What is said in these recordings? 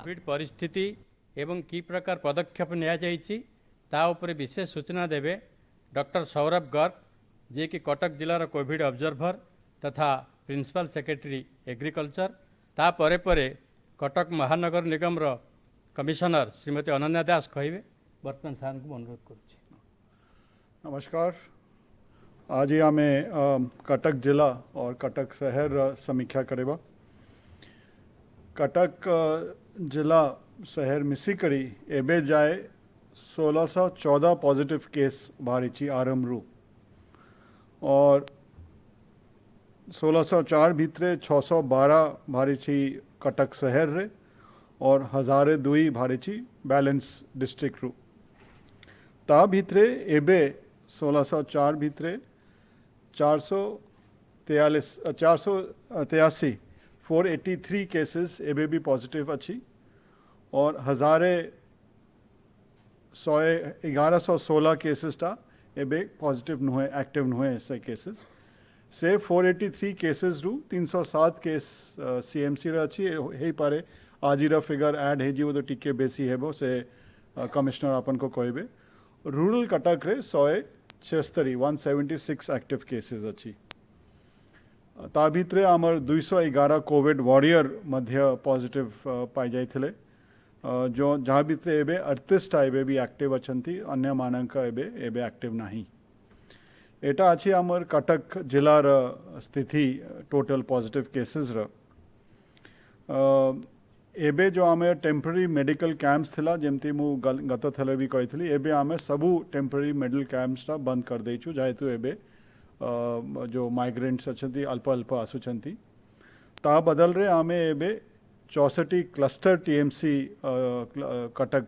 Covid परिस्थिति एवं की प्रकार पदक्षेप निया उपरे विशेष सूचना देवे डॉक्टर सौरभ गर्ग जे कि कटक जिलार कोविड ऑब्जर्वर तथा प्रिंसिपल सेक्रेटरी एग्रीकल्चर ता परे परे कटक महानगर निगम रो कमिशनर श्रीमती अनन्या दास कहिबे वर्तमान सार को अनुरोध करुछि। नमस्कार। आज ही आमे कटक जिला और कटक शहर समीक्षा करेबा। कटक जिला शहर मिसिकरी एबे जाए 1614 पॉजिटिव केस बारिची आरंभ रू और 1604 भीतरे 612 भारीची कटक शहर रे और 1002 भारीची बैलेंस डिस्ट्रिक्ट रू ता भीतरे एबे 1604 भीतरे 483 केसेस एबे भी पॉजिटिव अच्छी और 1116 केसेस टा एबे पॉजिटिव नुहे एक्टिव नुहे ऐसे केसेस से 483 केसेस रू 307 केस सीएमसी रे अच्छी हे पारे आज रा फिगर ऐड है जी तो टिके बेसी हेबो से कमिश्नर अपन को कहबे। रूरल कटक रे 176 एक्टिव केसेस अच्छी ता भीतरे आमर 211 कोविड वॉरियर मध्य पॉजिटिव पाई जाइथिले जो जहाँ भीतरे एबे 38 एबे भी एक्टिव अछंती अन्य मानक एबे एक्टिव नहीं। एटा अच्छी आमर कटक जिलार स्थिति टोटल पॉजिटिव केसेस एबे जो आमे टेम्पररी मेडिकल कैंप्स थिला जेमती मु गत थले भी कही एबे आमे सबू टेम्पररी मेडिकल कैंप्स टा बंद कर देचु जेहेतु एबे जो माइग्रेंट्स अच्छी अल्प अल्प आसुचंती ता बदल रे आमे एबे 64 क्लस्टर टीएमसी कटक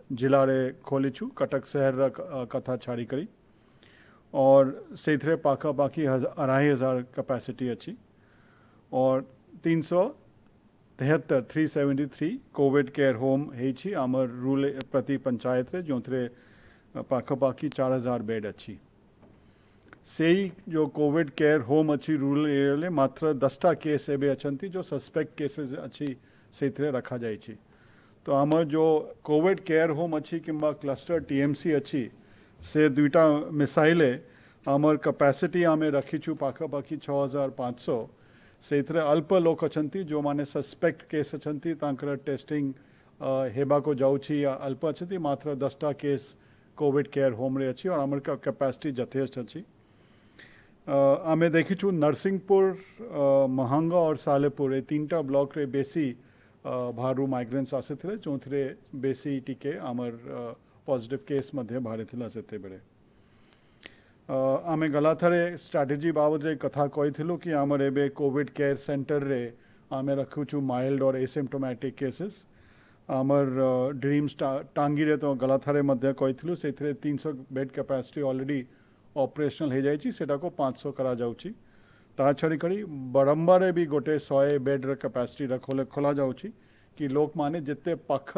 जिला रे खोलीचु कटक शहर कथा छाड़ी करी और से पाखा पाखी 2500 कैपेसिटी अच्छी और 373 कोविड केयर होम है आमर रूल प्रति पंचायत रे जो पाखा पाखी 4000 बेड अच्छी से ही जो कोविड केयर होम अच्छी रूरल एरिया ले मात्र 10टा केस एबे अछंती जो सस्पेक्ट केसेस अच्छी से रखा जाए तो आमर जो कोविड केयर होम अच्छी किंबा क्लस्टर टीएमसी अच्छी से दुईटा मिसाइले आमर कैपेसिटी आमे रखीचु पाखा पाखी 6500 से अल्प लोक अछंती जो माने सस्पेक्ट केस अछंती तांकर टेस्टिंग हेबा को जाउची या अल्प अछंती मात्र 10टा केस कोविड केयर होम रे अच्छी और आमर का कैपेसिटी यथेष्ट अच्छी। आमे देखीचु नरसिंहपुर महांगा और सालेपुर ये 3टा ब्लॉक रे बेसी भारू माइग्रेंट्स आसे थे जो बेसी टिके आमर पॉजिटिव केस मध्य भारे थिला सेते बेले आमे गलाथरे स्ट्रैटेजी बाबद रे कथा कही कि आमर एबे कोविड केयर सेंटर रे आमे रखुचु माइल्ड और एसिम्प्टोमेटिक केसेस आमर ड्रीम्स टांगी रे तो गलाथरे मध्य कही से 300 बेड कैपेसिटी ऑलरेडी ऑपरेशनल हो जाए सेटा को 500 करा जाउची ता छड़ी करी बरंबारे भी गोटे 100 बेड रे कैपेसिटी खोला जाउची कि लोक माने जिते पाख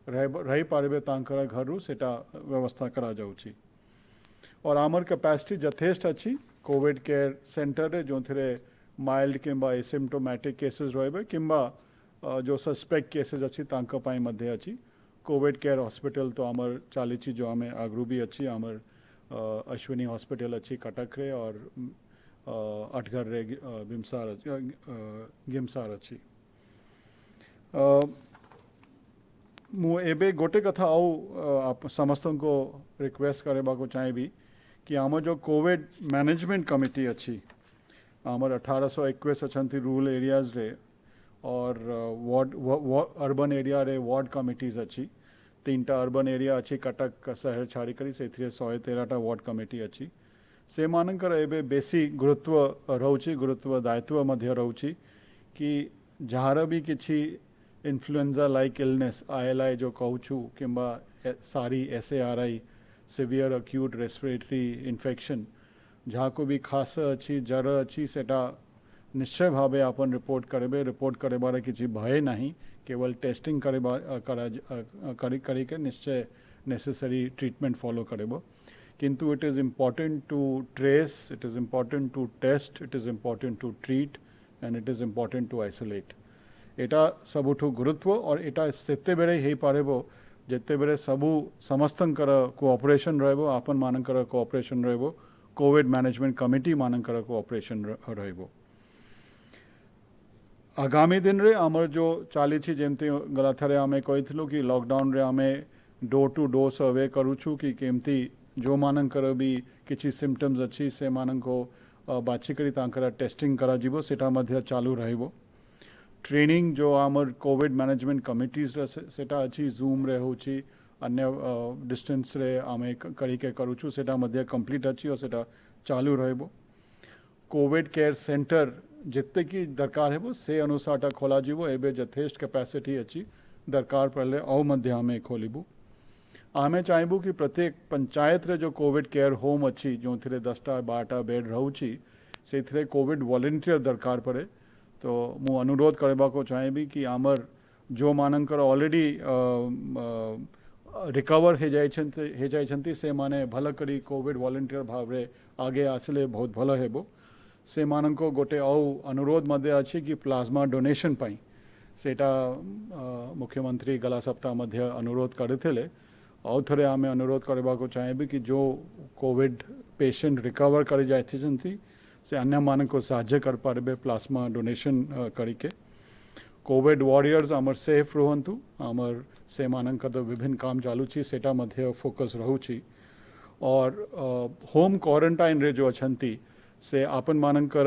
रही पारे तांकर घर सेटा व्यवस्था करा जाउची और आमर कैपेसिटी यथेष्ट अच्छी कोविड केयर सेंटर रे जो थे माइल्ड किंबा एसिम्प्टोमेटिक केसेस रहे किंबा जो सस्पेक्ट केसेस अच्छी तांका पाई मध्य अच्छी कोविड केयर हॉस्पिटल तो आमर चालीची जो आमे आगरू भी अच्छी आमर अश्विनी हॉस्पिटल अच्छी कटक रे और अटघर रे गिमसार अच्छी मु एबे गोटे कथा आप समस्त को रिक्वेस्ट करेबा को चाहे भी कि आम जो कोविड मैनेजमेंट कमिटी अच्छी आमर 1821 अच्छी रूरल एरियाज रे और वार्ड अर्बन एरिया रे वार्ड कमिटीज अच्छी 3टा अर्बन एरिया अच्छी कटक शहर छाड़ी करी से 113टा वार्ड कमिटी अच्छी से मानकर एबे बेसी गुरुत्व रोची गुरुत्व दायित्व मध्य रोची कि जार भी किसी इन्फ्लुएंजा लाइक इलनेस ILI जो कहूँ किंबा सारी SARI severe acute respiratory infection जहाँ को भी खास अच्छी जर अच्छी सेटा निश्चय भावे अपन रिपोर्ट करेबार किसी भय नहीं केवल टेस्टिंग करी के निश्चय नेसेसरी ट्रीटमेंट फॉलो करेबो किंतु it is important to trace it is important to test it is important to treat and it is important to isolate एटा सबुठु गुरुत्व और एटा सेते बेरे हेई पारेबो जेते बेरे सबु समस्तंकर कोऑपरेशन रहबो आपन मानकर कोऑपरेशन रहबो कोविड मैनेजमेंट कमिटी मानकर कोऑपरेशन रहबो आगामी दिन रे आमर जो चाली छी जेमती गला थरे आमे कहिथिलु कि लॉकडाउन रे आमे डोर टू डोर सर्वे करूछु कि केमती जो मानकर भी किछि सिम्पटम्स अछि से मानको बाछि करी तांकर टेस्टिंग करा जिवो सेटा मध्य चालू रहइबो ट्रेनिंग जो आमर कोविड मैनेजमेंट कमिटीज सेटा अछि जूम रे होछि अन्य डिस्टेंस रे आमे करी के करूछु सेटा मध्य कंप्लीट अछि और सेटा चालू रहइबो कोविड केयर सेंटर जितने की दरकार है वो से अनुसार खोला जीवो एबे यथेष्ट कैपेसिटी अच्छी दरकार पड़े औ मध्य आमे खोलिबू आमे चाहबू कि प्रत्येक पंचायत रे जो कोविड केयर होम अच्छी जो थे 10टा 12टा बेड रोची से थे कोविड वॉलंटियर दरकार पड़े तो मु अनुरोध करबा को चाहेबी कि आमर जो मानकर ऑलरेडी रिकवर हे जाइछंती से माने भल करी कोविड वॉलंटियर भाव रे आगे आसले बहुत भल हेबो से मानको गोटे औ अनुरोध मध्य अच्छी कि प्लाज्मा डोनेशन पाई सेटा मुख्यमंत्री गला सप्ताह मध्य अनुरोध करथिले और थरे आमे अनुरोध करबा को चाहेबी कि जो कोविड पेशेंट रिकवर कर जाइछंती से अन्य मानको साहाय्य कर पारबे प्लाज्मा डोनेशन करिके कोविड वॉरियर्स आमर सेफ रहंतु आमर से मानक तो विभिन्न काम चालू छी सेटा मध्य फोकस रहूची और होम क्वारंटाइन रे जो अछंती से आपन मानकर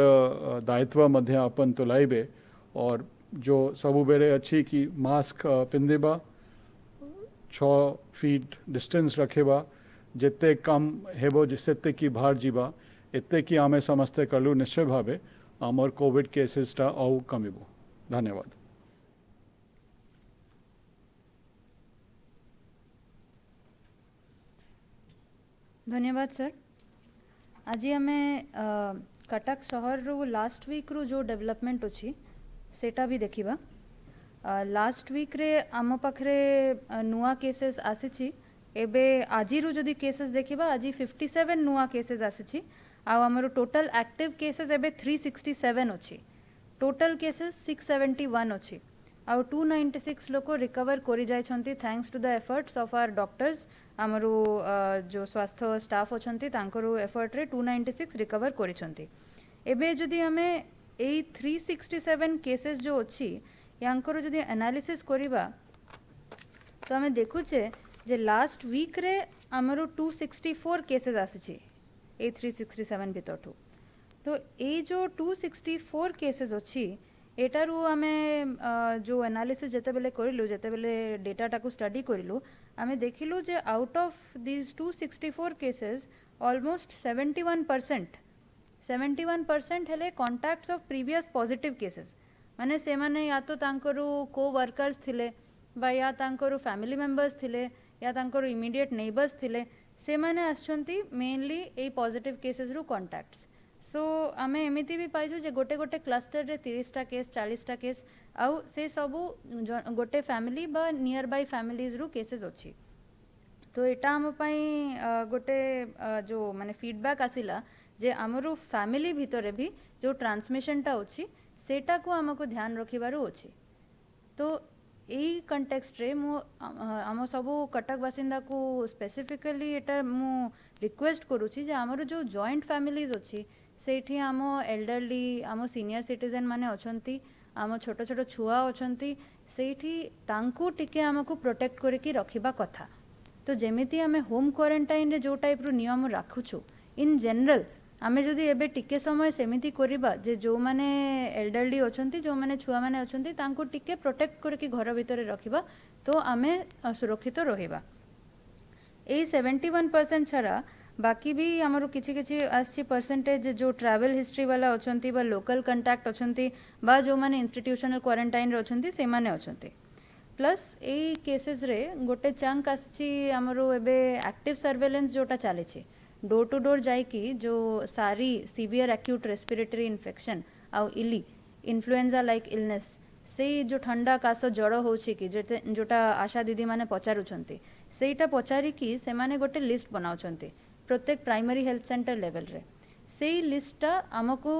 दायित्व मध्य आपन तुलाइबे और जो सबु बेरे अच्छी कि मास्क पिंदेबा 6 फीट डिस्टेंस रखेबा जिते कम हेबो जिसते कि बाहर जीवा एते कि आमे समस्ते करलु निश्चय भावे आमर कोविड केसेसटा औ कमिबो धन्यवाद धन्यवाद सर आज आमे कटक सहर रो लास्ट वीक रो जो डेवलपमेंट अछि सेटा भी देखिबा लास्ट वीक रे आम पाखरे नुआ केसेस आसीछि एबे आजी रो जदी केसेस देखिबा आजी 57 नुआ केसेस आसीछि आ हमरो टोटल एक्टिव केसेस एबे 367 अछि टोटल केसेस 671 अछि आ 296 लोक रिकवर करि जाय छंती thanks to the efforts of our doctors हमरो जो स्वास्थ्य स्टाफ अछंती तांकरो एफर्ट रे 296 रिकवर करि छंती एबे जदी हमें ए 367 केसेस जो अछि यांकर जदी एनालिसिस करिबा तो हमें देखुचे जे लास्ट वीक रे हमरो 264 केसेस आसीछि ए 367 भितरठू तो ए जो 264 केसेस अछि एटारू आमे जो एनालिसिस जेते बेले करिलु जेते बेले डेटा टाकू स्टडी करिलु आमे देखिलु जे out of this 264 cases almost 71% हेले contacts of previous positive cases माने से माने या तो तांकरू को वर्कर्स थिले बा या तांकरू फैमिली मेंबर्स थिले या तांकरू इमीडिएट नेबर्स थिले से माने आछंती मेनली ए पॉजिटिव केसेस रू कॉन्टैक्ट्स सो आमे एमिति भी पाइछु जे गोटे गोटे क्लस्टर रे 30टा केस 40टा केस आउ से सबु गोटे फैमिली बा नियर बाय फैमिलीज रू केसेस अछि तो एटा हम पई गोटे जो माने फीडबैक आसिला जे हमरो फैमिली भितरे भी जो ट्रांसमिशन टा अछि सेटा को हमको ध्यान रखिबारो अछि तो एई कंटेक्स्ट रे मो हम सबु कटक बासिंदा को स्पेसिफिकली एटा मो रिक्वेस्ट करूची जे हमरो जो जॉइंट फैमिलीज अछि सेठी आम एल्डरली आम सीनियर सिटीजन माने अछंती आम छोट छोट छुआ अछंती सेठी तांकू टिके हमको प्रोटेक्ट करके रखिबा कथा तो जेमिति आमे होम क्वारंटाइन रे जो टाइप रो नियम राखुछु इन जनरल आमे जदि एबे टिके समय सेमिति करिबा जे जो माने एल्डरली अछंती जो माने छुआ माने अछंती तांकू टिके प्रोटेक्ट करके घर भितरे रखिबा तो आमे सुरक्षित रहिबा ए 71% छरा बाकी भी हमरो किछि किछि आछि परसेंटेज जो ट्रैवल हिस्ट्री वाला अछंती बा लोकल कांटेक्ट अछंती बा जो माने इंस्टीट्यूशनल क्वारंटाइन रे अछंती से माने अछंती प्लस ए केसेस रे गोटे चंक आछि हमरो एबे एक्टिव सर्वेलेंस जोटा चाले छै डोर टू डोर जाई कि जो सारी सीवियर एक्यूट रेस्पिरेटरी इन्फेक्शन आ इली इन्फ्लुएंजा लाइक इलनेस से जो ठंडा कास जड़ होछि कि जोटा आशा दीदी माने पचारुछंती सेटा पचारी कि से माने गोटे लिस्ट बनाउछंती प्रत्येक प्राइमरी हेल्थ सेंटर लेवल रे से लिस्टा हमको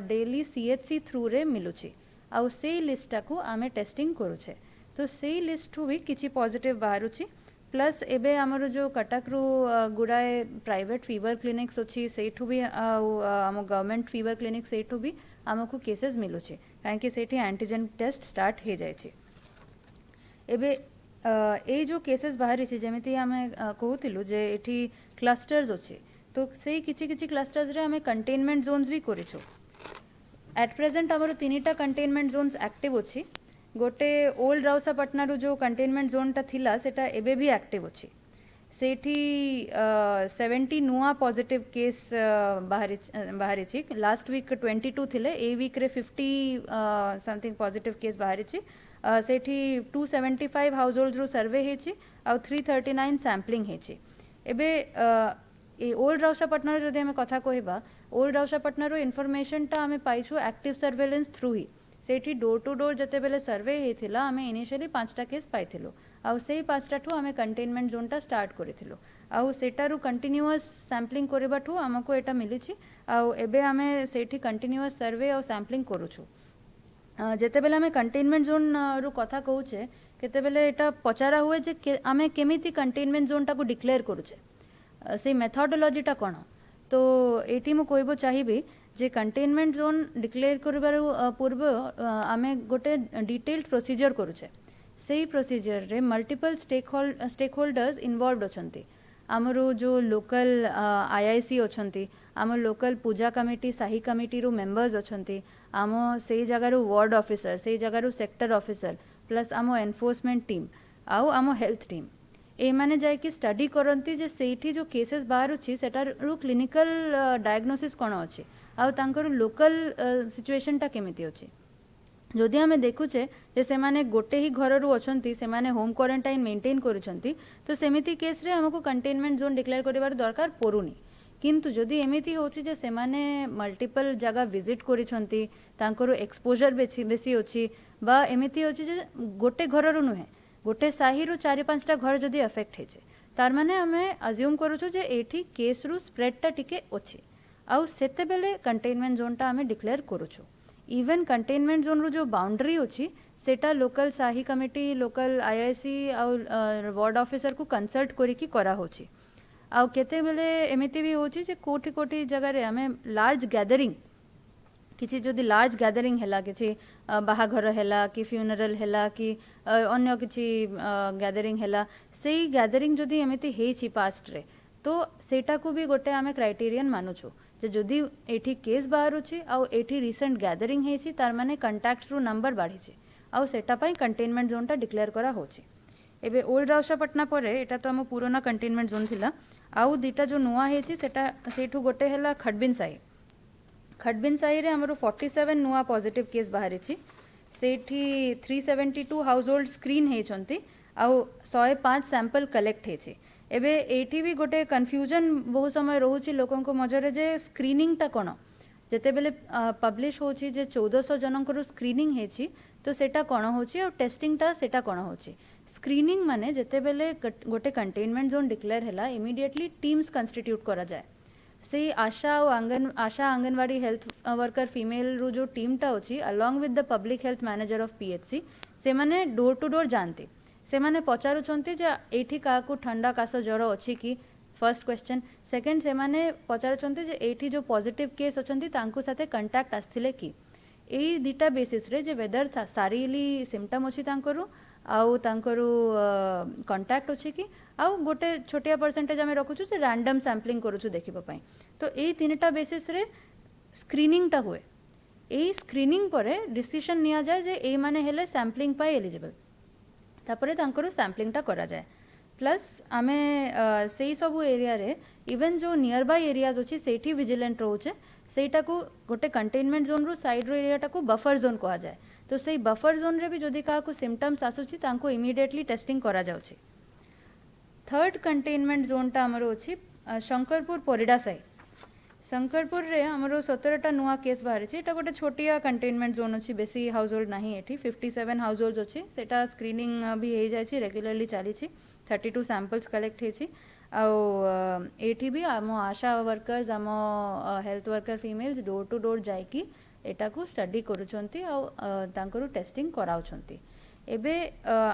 डेली सीएचसी थ्रू रे मिलुछि आउ से लिस्टा को आमे टेस्टिंग करूचे तो से लिस्ट भी किसी पॉजिटिव बाहरुची प्लस एबे हमर जो कटक रू गुड़ाए प्राइवेट फीवर क्लिनिक्स अच्छी सेठू भी आम गवर्नमेंट फीवर क्लिनिक सेठू भी आमको केसेस मिलुचे कहीं सेठी एंटीजन टेस्ट स्टार्ट हो जाए एबे ए जो केसेस बाहरी जमी आम कहूलु जे एठी क्लस्टर्स अच्छे तो से किछि क्लस्टर्स रे आमे कंटेनमेंट जोन्स भी करिछु एट प्रेजेंट आमर 3टा कंटेनमेंट जोन्स एक्टिव अच्छी गोटे ओल्ड राउसापाटना रू जो कंटेनमेंट जोनटा थिला सेटा एबे भी एक्टिव अच्छी सेठी 70 नुआ पॉजिटिव केस बाहरी लास्ट वीक 22 थिले ए वीक रे 50 समथिंग पॉजिटिव केस बाहरी सेठी 275 हाउस होल्ड रू सर्वे हेची आ 339 सैम्पलिंग हेची एबे ए ओल्ड राउसापाटना जदि आमे कथा कहबा ओल्ड राउसापाटना रो इन्फॉर्मेशन टा आमे पाइछु एक्टिव सर्वेलेंस थ्रू ही सेठी डोर टू डोर जते बेले सर्वे हेथिला आमे इनिशियली 5टा केस पाइथिलु आउ सेही 5टा ठू आमे कंटेनमेंट जोनटा स्टार्ट करिथिलु आउ सेटारू कंटिन्यूअस सैम्पलिंग करबाठू हमको एटा मिलिछि आउ एबे आमे सेठी कंटिन्यूअस सर्वे आउ सैम्पलिंग करूछु जते बेले आमे कंटेनमेंट जोन रू कथा कहूचे केते बेले एटा पचारा हुए जे आमे केमिति कंटेनमेंट जोनटा को डिक्लेयर करूचे से मेथोडोलॉजीटा कोन तो एटी मु कहबो चाहिबी जे कंटेनमेंट जोन डिक्लेयर करबार पूर्व आमे गोटे डिटेल्ड प्रोसीजर करूचे सेही प्रोसीजर रे मल्टीपल स्टेक होल्डर्स इन्वॉल्वड अछंती आमरो जो लोकल आईआईसी अछंती आम लोकल पूजा कमिटी साही कमिटी रो मेंबर्स अछंती आम से जगार वार्ड ऑफिसर से जगार सेक्टर ऑफिसर प्लस आम एनफोर्समेंट टीम आउ आम हेल्थ टीम ए माने जाय कि स्टडी करंती जे सेठी जो केसेस बाहर अछि सेटार क्लिनिकल डायग्नोसिस कोन अछि आउ तांकर लोकल सिचुएशन टा केमिति अछि जदि आमे देखुचे जे से माने गोटे ही घर रु अछंती से माने होम क्वारंटाइन मेंटेन करूछंती तो सेमिति केस रे हमको कंटेनमेंट जोन डिक्लेयर करिवार दरकार पड़ुनी किंतु जदि एमिति होछि जे से माने मल्टीपल जगह विजिट करिछंती तांकर एक्सपोजर बेसी अछि बा एमिति होछि जे गोटे घर रु नुहे गोटे साही रु 4-5टा घर जदि अफेक्ट हेचे तार माने आमे अज्यूम करूछु जे एठी केस रु स्प्रेड टा टिके अछि आउ सेते बेले कंटेनमेंट जोनटा आमे डिक्लेयर करूछु इवन कंटेनमेंट जोन रो जो बाउंड्री अछि सेटा लोकल साही कमिटी लोकल आईआईसी आउ वार्ड ऑफिसर को कंसल्ट करी की करा होछि आउ केते बेले एमिति भी होछि जे कोठी कोठी जगह रे आमे लार्ज गैदरिंग किसी जदि लार्ज गैदरिंग हैला किसी बाहाघर हैला कि फ्यूनरल हैला कि अन्य किसी गैदरिंग हैला सेही गैदरिंग जदि एमिति हेछि पास्ट रे तो सेटा को भी गोटे आमे क्राइटेरियन मानुछु जे जदि एठी केस बाहर अछि आउ एठी रिसेंट गैदरिंग हेछि तार माने कांटेक्ट्स रो नंबर बाढिछि आउ सेटा पई कंटेनमेंट जोनटा डिक्लेयर करा होछि एबे ओल्ड राउसापाटना परे एटा तो हम पुराना कंटेनमेंट जोन थिला आउ दीटा जो नुआ हेछि सेटा सेठू गोटे हैला खडबिन साही रे हमरो 47 नुआ पॉजिटिव केस बाहरी छी सेठी 372 हाउस होल्ड स्क्रीन हेछंती आउ 105 सैंपल कलेक्ट हेछि एबे एठी भी गोटे कंफ्यूजन बहुत समय रहउछि लोकन को मजरे जे स्क्रीनिंग टा कोन जते बेले पब्लिश होछि जे 1400 जनकर स्क्रीनिंग हेछि तो सेटा कोन होछि और टेस्टिंग टा सेटा कोन होछि स्क्रीनिंग माने जते बेले गोटे कंटेनमेंट जोन डिक्लेयर हैला इमीडिएटली टीम्स कंस्टिट्यूट करा जाय से आशा आंगनवाड़ी हेल्थ वर्कर फीमेल रू जो टीम टा अछि along with the public health manager of PHC से माने डोर टू डोर जानते से माने पचारुछंती जे एठी का को ठंडा कास ज्वर अछि कि फर्स्ट क्वेश्चन सेकंड से माने पचारुछंती जे एठी जो पॉजिटिव केस अछंती तांको साथे कांटेक्ट आस्थिले कि एई दिटा बेसिस रे जे वेदर सारीली सिम्पटम अछि तांकरो आउ तांकरो कांटेक्ट अछि कि आउ गोटे छोटिया परसेंटेज आमे रखुछु जे रैंडम सैम्पलिंग करूछु देखिबा पई तो एई तीनटा बेसिस रे स्क्रीनिंग टा हुए एई स्क्रीनिंग परे डिसीजन निया जाय जे एई माने हेले सैम्पलिंग पई एलिजिबल तापरे तांकरो सैम्पलिंग टा करा जाय प्लस आमे सेई सब एरिया रे इवन जो नियर बाय एरियाज अछि सेठी विजिलेंट रहउचे सेटा को गोटे कंटेनमेंट जोन रो साइड रो एरिया टा को बफर जोन कहा जाय तो सेई बफर जोन रे भी जदि का को सिम्पटम्स आसुची तांको इमीडिएटली टेस्टिंग करा जाउची थर्ड कंटेनमेंट जोन टा हमरो अछि शंकरपुर परिडा साई शंकरपुर रे हमरो 17टा नुआ केस बाहर अछि एटा गोटे छोटिया कंटेनमेंट जोन अछि बेसी हाउस होल्ड नाही एठी 57 हाउस होल्ड अछि सेटा स्क्रीनिंग भी हे जाय छी रेगुलरली चाली छी 32 सैंपल्स कलेक्ट हे छी एठी भी आम आशा वर्कर्स आम health worker females door to door जाय की एटा को स्टडी करूछंती तांकरू टेस्टिंग कराउछंती एबे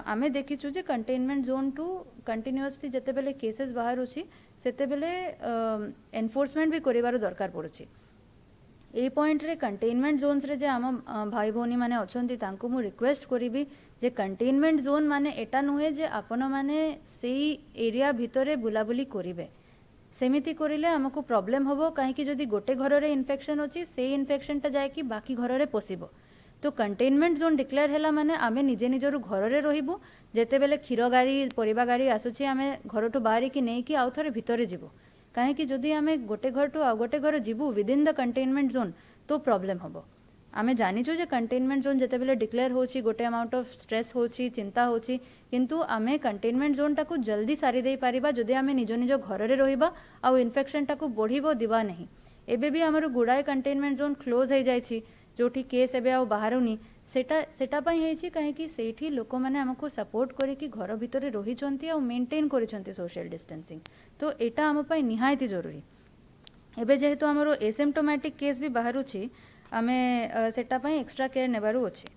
आमे देखिछु जे कंटेनमेंट जोन टू कंटिन्यूअसली जते बेले केसेस बाहर होछि सेते बेले एनफोर्समेंट भी करिवार दरकार पड़ुछि ए पॉइंट रे कंटेनमेंट जोन्स रे जे आम भाई भौनी माने अछंती तांको मु रिक्वेस्ट करिवि जे कंटेनमेंट जोन माने एटा नुहे जे आपण माने सेई एरिया भितरे बुलाबुली करिवे सेमिति करिले हमको प्रॉब्लम होबो काहे कि जदी गोटे घर रे इन्फेक्शन अछि सेई इन्फेक्शन टा जाय कि बाकी घर रे पोसिबो तो कंटेनमेंट जोन डिक्लेयर हैला माने आमे निजे निजरु घर रे रहिबु जेते बेले खीरो गाड़ी परिबा गाड़ी आसुची आमे घर टू बाहर कि नै कि आउ थरे भितरे जिवो काहे कि जदी आमे गोटे घर टू आ गोटे घर जिवु विदिन द कंटेनमेंट जोन तो प्रॉब्लम होबो आमे जानिछु जे कंटेनमेंट जोन जेते बेले डिक्लेयर होची गोटे अमाउंट ऑफ स्ट्रेस होची चिंता होची किंतु आमे कंटेनमेंट जोन टाकू जल्दी सारी दे पारिबा जदी आमे निजो निजो घर रे रहिबा आ इन्फेक्शन टाकू बढ़िबो दिबा नहीं एबे भी हमर गुडाय कंटेनमेंट जोन क्लोज हो जायछि जोठी केस एबे आ बाहरुनी सेटा पई हेछि काहे कि सेठी लोक माने हमको सपोर्ट करी कि घर भितरे रही चंती आ मेंटेन करी चंती सोशल डिस्टेंसिंग तो एटा हम पई निहायती जरूरी एबे जेहेतु हमरो एसिम्प्टोमेटिक केस भी बाहरुछि आमे सेटा पई एक्स्ट्रा केयर नेबारु अछि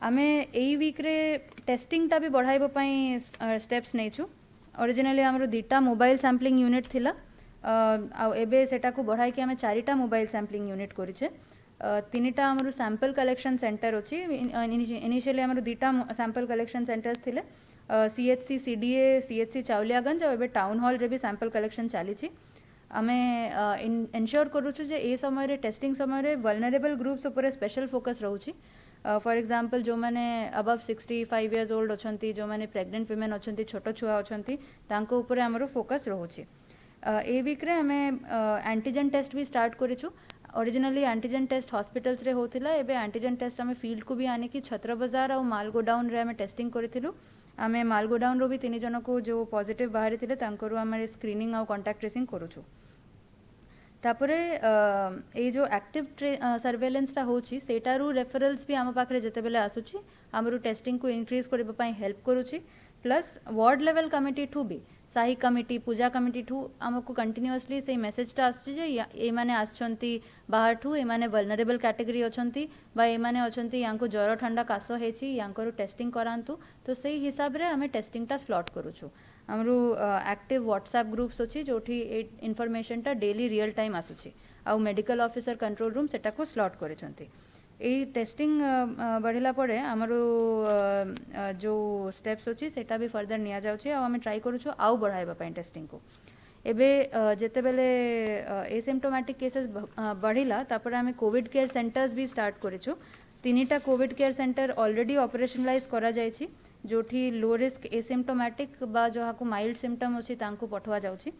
आमे एई वीक रे टेस्टिंग टा भी बढ़ाइबो पई स्टेप्स नेछु ओरिजिनली हमरो दीटा मोबाइल सैम्पलिंग यूनिट थिला आ एबे सेटा को बढ़ाई कि हमें चारिटा मोबाइल सैम्पलिंग यूनिट करिछे तीनटा हमरो सैंपल कलेक्शन सेंटर अछि इनिशियली हमरो दीटा सैंपल कलेक्शन सेंटर्स थिले सीएचसी सीडीए सीएचसी चावलियागंज और एबे टाउन हॉल रे भी सैंपल कलेक्शन चाली छी आमे एन्श्योर करूछु जे ए समय रे टेस्टिंग समय रे वल्नरेबल ग्रुप्स ऊपर स्पेशल फोकस रहउछि फॉर एग्जांपल जो माने अबव 65 इयर्स ओल्ड अछंती जो माने प्रेग्नेंट वुमेन अछंती छोटो छुआ अछंती तांको ऊपर हमरो फोकस रहउछि ए वीक रे हमें एंटीजन टेस्ट भी स्टार्ट करिछु ओरिजिनली एंटीजन टेस्ट हॉस्पिटल्स रे होतिला एबे एंटीजन टेस्ट हमें फील्ड को भी आने की छत्र बाजार और मालगोडाउन रे हमें टेस्टिंग करिथिलु हमें मालगोडाउन रो भी 3 जन को जो पॉजिटिव बाहरी थिले तांकरो हमें स्क्रीनिंग और कांटेक्ट ट्रेसिंग करूछु तापरे ए जो एक्टिव सर्वेलेंस ता होची सेटारू रेफरल्स भी हम पाखरे जते बेले आसुची हमरो टेस्टिंग को इंक्रीज करबा पई हेल्प करूची प्लस वार्ड लेवल कमिटी ठू भी साही कमिटी पूजा कमिटी ठू हमको कंटिन्यूअसली से मेसेज टा आसुची जे ए माने आछंती बाहर ठू ए माने वल्नरेबल कैटेगरी अछंती बा ए माने अछंती यांको ज्वर ठंडा कासो हेची यांको टेस्टिंग करांतु तो सही हिसाब रे हमें टेस्टिंग टा स्लॉट करूछु हमरो एक्टिव व्हाट्सएप ग्रुप्स अछि जोठी इन्फॉर्मेशन टा डेली रियल टाइम आसुची आ मेडिकल ऑफिसर कंट्रोल रूम सेटा को स्लॉट करिसंती ए टेस्टिंग बढ़िला पड़े हमरो जो स्टेप्स अछि सेटा भी फर्दर निया जाउची आ हमें ट्राई करूछु आउ बढ़ाइबा पई टेस्टिंग को एबे जेते बेले एसिम्प्टोमेटिक केसेस बढ़िला तापर हमें कोविड केयर सेंटर्स भी स्टार्ट करिछु तीनटा covid care center already operationalize करा जायछि जोठी लो रिस्क एसिम्प्टोमेटिक बा जो को माइल्ड सिम्पटम अछि तांको पठवा जाउछि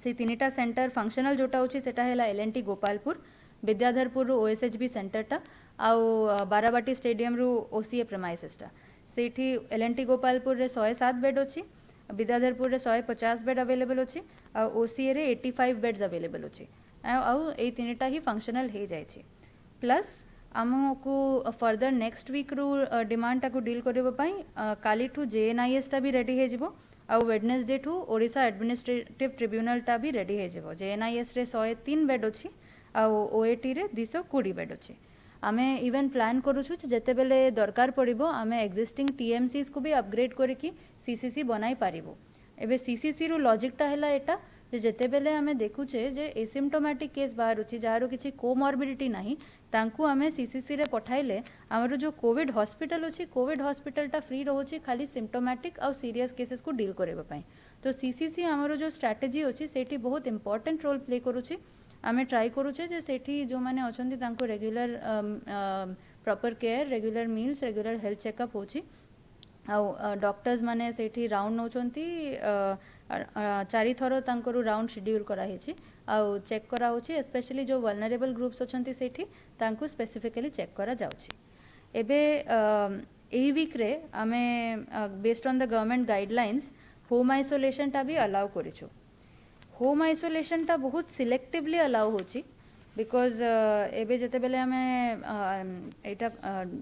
से तीनटा सेंटर फंक्शनल जोटा अछि सेटा हैला एलएनटी गोपालपुर विद्याधरपुर ओएसएचबी सेंटर टा आउ बाराबाटी स्टेडियम रु ओसीए प्रेमाइसेस टा सेठी एलएनटी गोपालपुर रे 107 बेड अछि विद्याधरपुर रे 150 बेड अवेलेबल अछि आ ओसीए रे 85 बेड्स अवेलेबल अछि आउ ए तीनटा ही फंक्शनल हे जाय छी प्लस हमको फर्दर नेक्स्ट वीक रु डिमांड टाको डील करबा पई काली ठू जेएनआईएस टा भी रेडी हे जिवो आउ वेडनेसडे ठू ओडिशा एडमिनिस्ट्रेटिव ट्रिब्यूनल टा भी रेडी हे जिवो जेएनआईएस रे 103 बेड अछि आउ ओएटी रे 220 बेड अछि आमे इवन प्लान करूछु जेते बेले दरकार पड़िबो आमे एक्जिस्टिंग टीएमसीस को भी अपग्रेड करके सीसीसी बनाई पारिबो एबे सीसीसी रो लॉजिक टा हैला एटा जे जेते बेले आमे देखुचे जे एसिम्प्टोमेटिक केस बाहर अछि जारो किछि कोमॉर्बिडिटी नाही तांकु आमे सीसीसी रे पठाइले हमरो जो कोविड हॉस्पिटल अछि कोविड हॉस्पिटल टा फ्री रहउछि खाली सिम्प्टोमेटिक और सीरियस केसेस को डील करबा पई तो सीसीसी हमरो जो स्ट्रेटजी अछि सेठी बहुत इंपोर्टेंट रोल प्ले करूछि आमे ट्राई करूचे जे सेठी जो माने अछंती तांको regular proper care regular meals regular health checkup होछि आ डॉक्टर्स माने सेठी राउंड नौचंती 4 थरो तांको राउंड शेड्यूल करा हेछि आ चेक करा होछि स्पेशली जो वल्नरेबल ग्रुप्स अछंती सेठी तांको स्पेसिफिकली चेक करा जाउछि एबे एई वीक रे आमे based on the government guidelines home isolation टा भी अलाउ करिछु होम आइसोलेशन टा बहुत सिलेक्टिवली अलाउ होछि बिकॉज एबे जते बेले हमें एटा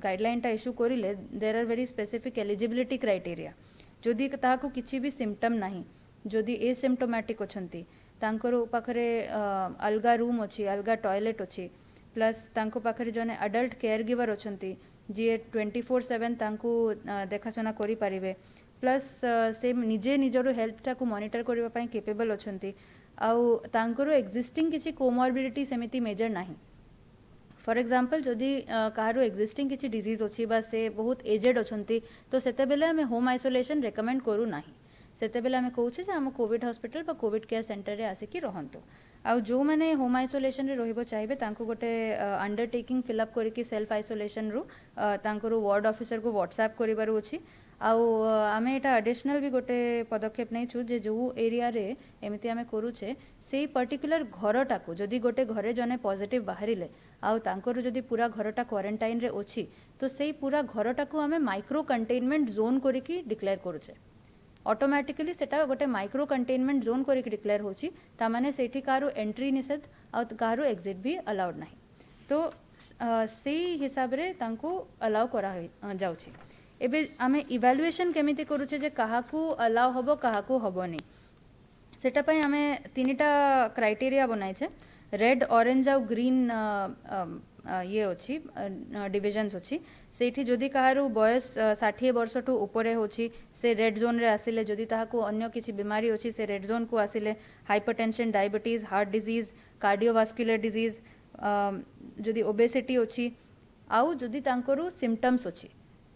गाइडलाइन टा इशू करिले there are very specific eligibility criteria जदि ताहाको किछि भी सिम्पटम नाही जदि एसिम्प्टोमेटिक अछंती तांकर पाखरे अलगा रूम अच्छी अलगा टॉयलेट अच्छी प्लस तांको पाखरे जने अडल्ट केयर गिवर अछंती जी 24/7 तांको देखाशुना करि पारिबे प्लस से निजे निजर हेल्थ टाको मॉनिटर करबा पई केपेबल अछंती आउ तांकर एक्जिस्टिंग किसी कोमॉर्बिडिटी सेमिति मेजर नाही फॉर एग्जांपल जदि कहारो एक्जिस्टिंग किसी डिजीज अच्छी बा से बहुत एजेड अछंती तो सेते बेले हमें होम आइसोलेशन रेकमेंड करू नाही सेते बेले हमें कहूचे जे हम कोविड हॉस्पिटल बा कोविड केयर सेंटर रे आसिकी रहंतो आउ जो माने होम आइसोलेशन रे रहिबो चाहिबे तांको गोटे अंडरटेकिंग फिलअप करके सेल्फ आइसोलेशन रु तांको वार्ड ऑफिसर को व्हाट्सएप करिबार अछि आउ आमे एटा एडिशनल भी गोटे पदक्षेप नै छु जे जो एरिया रे एमिति आमे करूचे सेही पर्टिकुलर घरटा को जदि गोटे घरे जने पॉजिटिव बाहरिले आउ तांकर जदि पूरा घरटा क्वारंटाइन रे अछि तो सेही पूरा घरटा को आमे माइक्रो कंटेनमेंट जोन करिकी डिक्लेयर करूचे ऑटोमेटिकली सेटा गोटे माइक्रो कंटेनमेंट जोन करिकी डिक्लेयर होची ता माने सेठी कारो एंट्री निषेध आ कारो एग्जिट भी अलाउड नाही तो सेही हिसाब रे तांको अलाउ करा जाउची एबे आमे इवैल्यूएशन केमिति करूचे जे काहाकू अलाउ हबो काहाकू हबोनी सेटा पई आमे तीनटा क्राइटेरिया बनाइ छे रेड ऑरेंज आ ग्रीन ये अच्छी डिविजन्स अच्छी सेठी जदि कहारू बयस 60 वर्ष ठू ऊपरे होची से रेड जोन रे आसिले जदि ताहाकू अन्य किसी बीमारी अच्छी से रेड जोन को आसिले hypertension diabetes heart disease cardiovascular disease जदि ओबेसिटी अच्छी आउ जदि तांकरू सिम्पटम्स अच्छी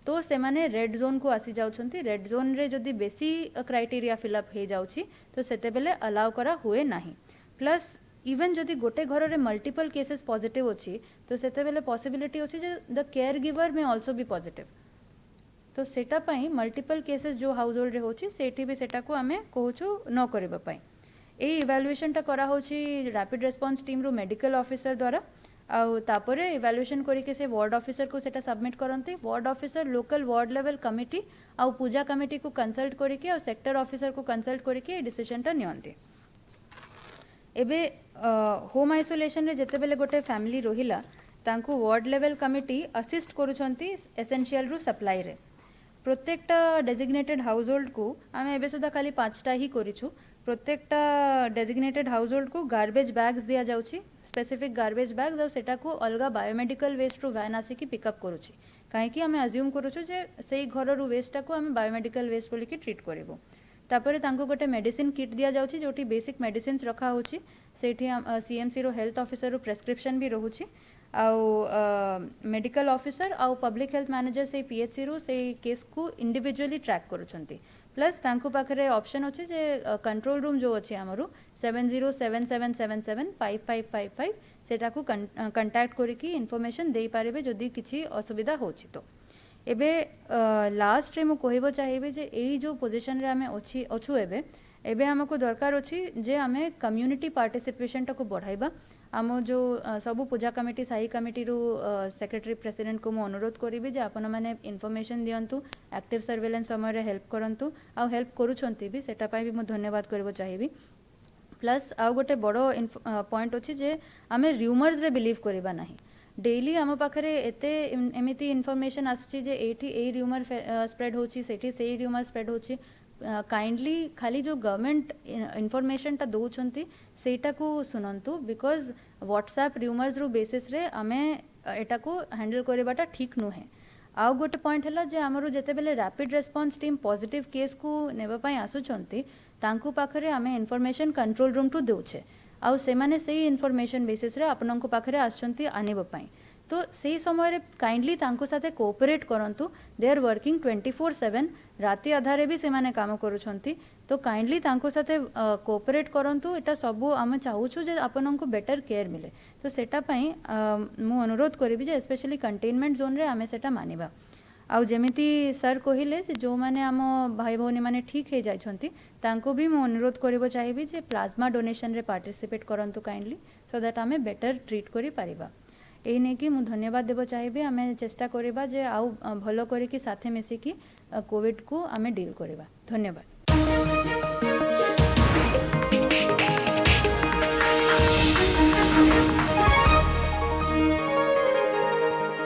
तो से माने रेड जोन को आसी जाउछंती रेड जोन रे जदि बेसी क्राइटेरिया फिलअप हे जाउची तो सेते बेले अलाउ करा हुए नाही प्लस इवन जदि गोटे घर रे मल्टीपल केसेस पॉजिटिव अच्छी तो सेते बेले पॉसिबिलिटी अच्छी जे द केयर गिवर में आल्सो बी पॉजिटिव तो सेटा पई मल्टीपल केसेस जो हाउस होल्ड रे होची सेठी भी सेटा को आमे कहूछु न करबा पई ए इवैल्यूएशन टा करा होची रैपिड रेस्पॉन्स टीम रो मेडिकल ऑफिसर द्वारा आउ तापरे इवैल्यूएशन करके से वार्ड ऑफिसर को सेटा सबमिट करंती ward officer local ward level committee आउ पूजा कमिटी को कंसल्ट करके आउ सेक्टर ऑफिसर को कंसल्ट करके डिसीजन टा नियंती एबे होम आइसोलेशन रे जेते बेले गोटे फैमिली रहिला तांको वार्ड लेवल कमिटी असिस्ट करूछंती एसेंशियल रु सप्लाई रे प्रत्येकटा डेजिग्नेटेड हाउस होल्ड को आमे एबे सुधा खाली 5टा ही करिछु प्रत्येकटा डेजिग्नेटेड हाउस होल्ड को गार्बेज बैग्स दिया जाउची स्पेसिफिक गार्बेज बैग्स और सेटा को अलगा बायोमेडिकल वेस्ट रु वैन आसी की पिकअप करूची काहे कि आमे अज्यूम करूछु जे सेही घर रु वेस्ट को आमे बायोमेडिकल वेस्ट बोली की ट्रीट करबो तापरे तांको गोटे मेडिसिन किट दिया जाउची जोटी बेसिक मेडिसिन्स रखा होची सेठी सीएमसी रो हेल्थ ऑफिसर रो प्रेस्क्रिप्शन भी रहूची आउ मेडिकल ऑफिसर आउ पब्लिक हेल्थ मैनेजर से पीएचसी रो से केस को इंडिविजुअली ट्रैक करूछंती प्लस तांको पाखरे ऑप्शन अछि जे कंट्रोल रूम जो अछि हमरो 7077775555 सेटा को कांटेक्ट करिकी इन्फॉर्मेशन देई पारेबे जदी किछि असुविधा होछि तो एबे लास्ट रे मु कहबो चाहिबे जे एई जो पोजीशन रे हमें अछि अछु एबे हमको दरकार अछि जे हमें कम्युनिटी पार्टिसिपेशन को बढ़ाइबा आम जो सबु पूजा कमिटी साही कमिटी रू सेक्रेटरी प्रेसिडेंट को मु अनुरोध करिबे जे आपन माने इन्फॉर्मेशन दियंतु एक्टिव सर्वेलेंस समय रे हेल्प करंतु आ हेल्प करूछंती भी सेटा पाई भी मु धन्यवाद करबो चाहिबी प्लस आ गोटे बड़ो पॉइंट अछि जे हमें र्यूमर्स रे बिलीव करबा नाही डेली आम पाखरे एते एमिति इन्फॉर्मेशन आसुची जे एठी ए र्यूमर स्प्रेड होची सेठी सेही र्यूमर स्प्रेड होची काइंडली खाली जो गवर्नमेंट इन्फॉर्मेशन टा दउछंती सेटा को सुनंतु बिकॉज व्हाट्सएप र्यूमर्स रू बेसिस रे आमे एटा को हैंडल करबाटा ठीक नुहे आउ गोटे पॉइंट हला जे हमरो जेते बेले rapid response team positive case को नेबा पई आसुचंती तांकु पाखरे आमे इन्फॉर्मेशन कंट्रोल रूम टू देउछे आउ से माने सेही इन्फॉर्मेशन बेसिस रे आपनंको पाखरे आसचंती आनिबा पई तो सेही समय रे काइंडली तांको साथे कोऑपरेट करंतु दे आर वर्किंग 24/7 राति आधारे भी से माने काम करूछंती तो काइंडली तांको साथे कोऑपरेट करंतु एटा सबु हम चाहूछु जे आपनंको बेटर केयर मिले तो सेटा पई मु अनुरोध करिबी जे स्पेशली कंटेनमेंट जोन रे हमें सेटा मानिबा आउ जेमिति सर कहिले जे जो माने आम भाई भौनी माने ठीक हे जाइछंती तांको भी मु अनुरोध करिबो चाहिबी जे प्लाज्मा डोनेशन रे पार्टिसिपेट करंतु काइंडली सो दैट हमें बेटर ट्रीट करि परिबा एई ने कि मु धन्यवाद देबो चाहिबी हमें चेष्टा करिबा जे आउ भलो करि कि साथे मिसी कि कोविड को हमें डील करिबा धन्यवाद।